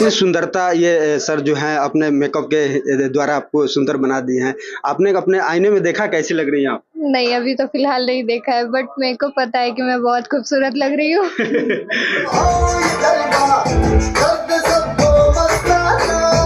इतनी सुंदरता ये सर जो है अपने मेकअप के द्वारा आपको सुंदर बना दिए हैं। आपने अपने आईने में देखा कैसी लग रही हैं आप? नहीं, अभी तो फिलहाल नहीं देखा है, बट मेरे को पता है कि मैं बहुत खूबसूरत लग रही हूँ।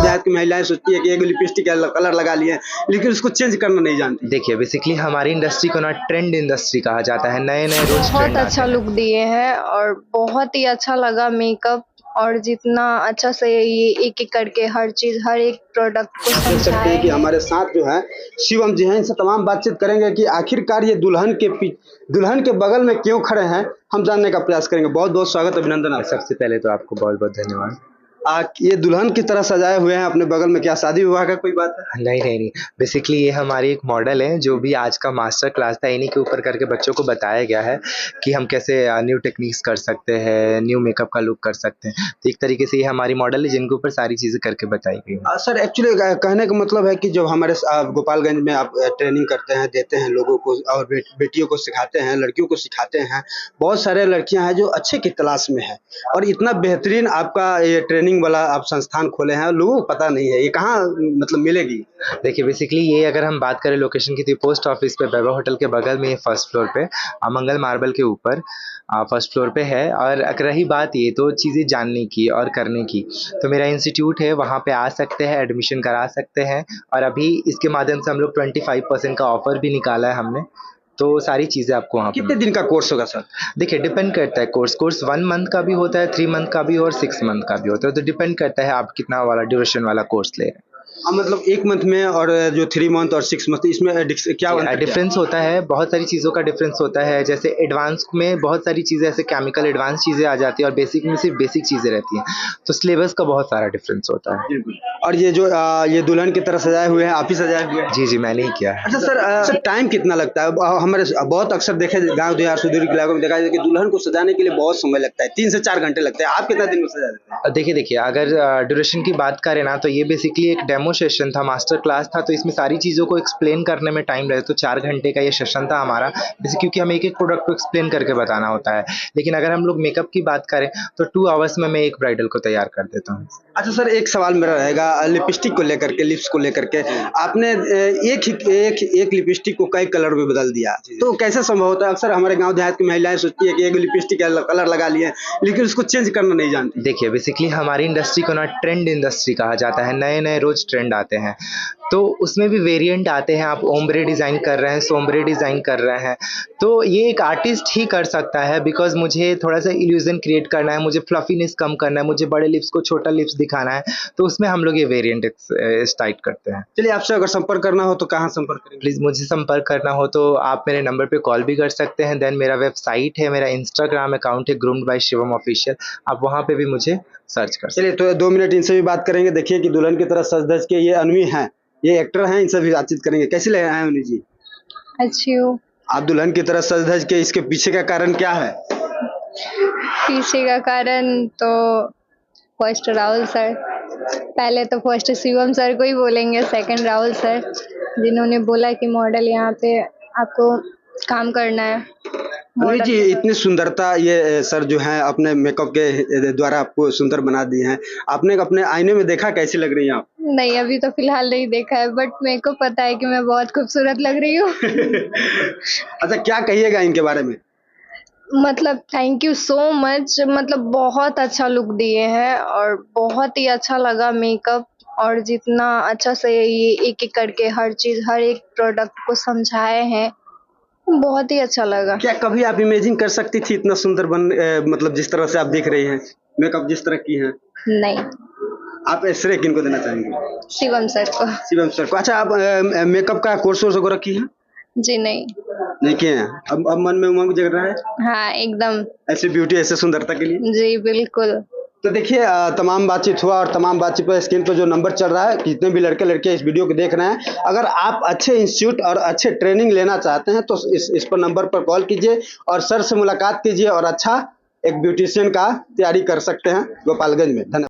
देहात की महिलाएं सोचती है कि एक लिपस्टिक कलर लगा लिए लेकिन उसको चेंज करना नहीं जानती। देखिए बेसिकली हमारी इंडस्ट्री को ना ट्रेंड इंडस्ट्री कहा जाता है। नए नए रोज बहुत ट्रेंड अच्छा लुक दिए हैं और बहुत ही अच्छा लगा मेकअप, और जितना अच्छा से ये एक एक करके हर चीज, हर एक प्रोडक्ट को देख सकते समझाए हैं कि हैं। हमारे साथ जो है शिवम जी हैं, इनसे तमाम बातचीत करेंगे कि आखिरकार ये दुल्हन के बगल में क्यों खड़े हैं, हम जानने का प्रयास करेंगे। बहुत बहुत स्वागत, अभिनंदन आपका। सबसे पहले तो आपको बहुत बहुत धन्यवाद। ये दुल्हन की तरह सजाए हुए हैं अपने बगल में, क्या शादी विवाह का कोई बात है? नहीं, बेसिकली ये हमारी एक मॉडल है जो भी आज का मास्टर क्लास था इन्हीं के ऊपर करके बच्चों को बताया गया है कि हम कैसे न्यू टेक्निक्स कर सकते हैं, न्यू मेकअप का लुक कर सकते हैं। तो एक तरीके से ये हमारी मॉडल है जिनके ऊपर सारी चीज़ें करके बताई गई हैं। सर एक्चुअली कहने का मतलब है कि जब हमारे गोपालगंज में आप ट्रेनिंग करते हैं, देते हैं लोगों को और बेटियों को सिखाते हैं, लड़कियों को सिखाते हैं, बहुत सारे लड़कियां हैं जो अच्छे की तलाश में है और इतना बेहतरीन आपका ये ट्रेनिंग वाला आप संस्थान खोले हैं, लोगों को पता नहीं है ये कहाँ मतलब मिलेगी। देखिए बेसिकली ये अगर हम बात करें लोकेशन की, तो पोस्ट ऑफिस पे वैभव होटल के बगल में फर्स्ट फ्लोर पे मंगल मार्बल के ऊपर फर्स्ट फ्लोर पे है। और अगर रही बात ये तो चीज़ें जानने की और करने की, तो मेरा इंस्टीट्यूट है, वहाँ पे आ सकते हैं, एडमिशन करा सकते हैं। और अभी इसके माध्यम से हम लोग 25% का ऑफर भी निकाला है हमने, तो सारी चीज़ें आपको वहाँ पे कितने दिन का कोर्स होगा सर? देखिए डिपेंड करता है। कोर्स 1 मंथ का भी होता है, 3 मंथ का भी और 6 मंथ का भी होता है। तो डिपेंड करता है आप कितना वाला ड्यूरेशन वाला कोर्स ले रहे हैं। मतलब 1 मंथ में और जो 3 मंथ और 6 मंथ इसमें क्या अंतर डिफरेंस होता है, बहुत सारी चीज़ों का डिफरेंस होता है। जैसे एडवांस में बहुत सारी चीज़ें ऐसे केमिकल एडवांस चीज़ें आ जाती है और बेसिक में सिर्फ बेसिक चीज़ें रहती हैं, तो सिलेबस का बहुत सारा डिफरेंस होता है। और ये जो ये दुल्हन की तरह सजाए हुए हैं, आप ही सजाए हुए हैं? जी मैंने ही किया है। अच्छा सर, टाइम कितना लगता है? हमारे बहुत अक्सर देखे गाँव देहात सुदूर के इलाकों में देखा जाए कि दुल्हन को सजाने के लिए बहुत समय लगता है, 3 से 4 घंटे लगते हैं। आप कितना दिन में सजा देते हैं? देखिए अगर ड्यूरेशन की बात करें ना, तो ये बेसिकली एक डेमो सेशन था, मास्टर क्लास था, तो इसमें सारी चीज़ों को एक्सप्लेन करने में टाइम लगे, तो 4 घंटे का ये सेशन था हमारा, जैसे क्योंकि हमें एक प्रोडक्ट को एक्सप्लेन करके बताना होता है। लेकिन अगर हम लोग मेकअप की बात करें तो 2 आवर्स में मैं एक ब्राइडल को तैयार कर देता हूँ। अच्छा सर, एक सवाल मेरा रहेगा लिपस्टिक को लेकर के, लिप्स को लेकर के। आपने एक लिपस्टिक को कई कलर में बदल दिया, तो कैसे संभव होता है? अक्सर हमारे गांव देहात की महिलाएं सोचती है कि एक लिपस्टिक कलर लगा लिए लेकिन उसको चेंज करना नहीं जानती। देखिए बेसिकली हमारी इंडस्ट्री को ना ट्रेंड इंडस्ट्री कहा जाता है। नए नए रोज ट्रेंड आते हैं, तो उसमें भी वेरिएंट आते हैं। आप ओम्ब्रे डिज़ाइन कर रहे हैं, सोम्ब्रे डिज़ाइन कर रहे हैं, तो ये एक आर्टिस्ट ही कर सकता है। बिकॉज मुझे थोड़ा सा इल्यूजन क्रिएट करना है, मुझे फ्लफीनेस कम करना है, मुझे बड़े लिप्स को छोटा लिप्स दिखाना है, तो उसमें हम लोग ये वेरिएंट टाइट करते हैं। चलिए, आपसे अगर संपर्क करना हो तो कहाँ संपर्क करें? प्लीज़ मुझे संपर्क करना हो तो आप मेरे नंबर पे कॉल भी कर सकते हैं। देन मेरा वेबसाइट है, मेरा इंस्टाग्राम अकाउंट है ग्रूम्ड बाय शिवम ऑफिशियल, आप वहाँ पे भी मुझे सर्च कर सकते हैं। चलिए, तो 2 मिनट इनसे भी बात करेंगे। देखिए कि दुल्हन की तरह सज धज के ये अनवी हैं, ये एक्टर हैं, इनसे भी बातचीत करेंगे। कैसी लग रहा है अनवी जी? अच्छी हूँ। आप दुल्हन की तरह सज धज के, इसके पीछे का कारण क्या है? पीछे का कारण तो फर्स्ट राहुल सर, पहले तो फर्स्ट शिवम सर को ही बोलेंगे, सेकंड राहुल सर, जिन्होंने बोला कि मॉडल यहाँ पे आपको काम करना है। अनवी जी, इतनी सुंदरता ये सर जो है अपने मेकअप के द्वारा आपको सुंदर बना दिए हैं। आपने अपने आईने में देखा कैसी लग रही हैं आप? नहीं, अभी तो फिलहाल नहीं देखा है, बट मेरे को पता है कि मैं बहुत खूबसूरत लग रही हूँ। अच्छा, क्या कहिएगा इनके बारे में? मतलब थैंक यू सो मच, मतलब बहुत अच्छा लुक दिए हैं और बहुत ही अच्छा लगा मेकअप, और जितना अच्छा से ये एक एक करके हर चीज, हर एक प्रोडक्ट को समझाए हैं, बहुत ही अच्छा लगा। क्या कभी आप इमेजिन कर सकती थी इतना सुंदर मतलब जिस तरह से आप दिख रही हैं, मेकअप जिस तरह की है? नहीं। आप श्रेय किनको देना चाहेंगे? शिवम सर को। शिवम सर को। अच्छा, आप मेकअप का कोर्स वगैरह की है? जी नहीं। नहीं किए हैं? अब मन में उमंग जग रहा है? हाँ एकदम। ऐसी ब्यूटी, ऐसे सुंदरता के लिए? जी बिल्कुल। तो देखिए, तमाम बातचीत हुआ और तमाम बातचीत पर स्क्रीन पर जो नंबर चल रहा है, जितने भी लड़के लड़कियां इस वीडियो को देख रहे हैं, अगर आप अच्छे इंस्टीट्यूट और अच्छे ट्रेनिंग लेना चाहते हैं तो इस पर नंबर पर कॉल कीजिए और सर से मुलाकात कीजिए और अच्छा एक ब्यूटिशियन का तैयारी कर सकते हैं गोपालगंज में। धन्यवाद।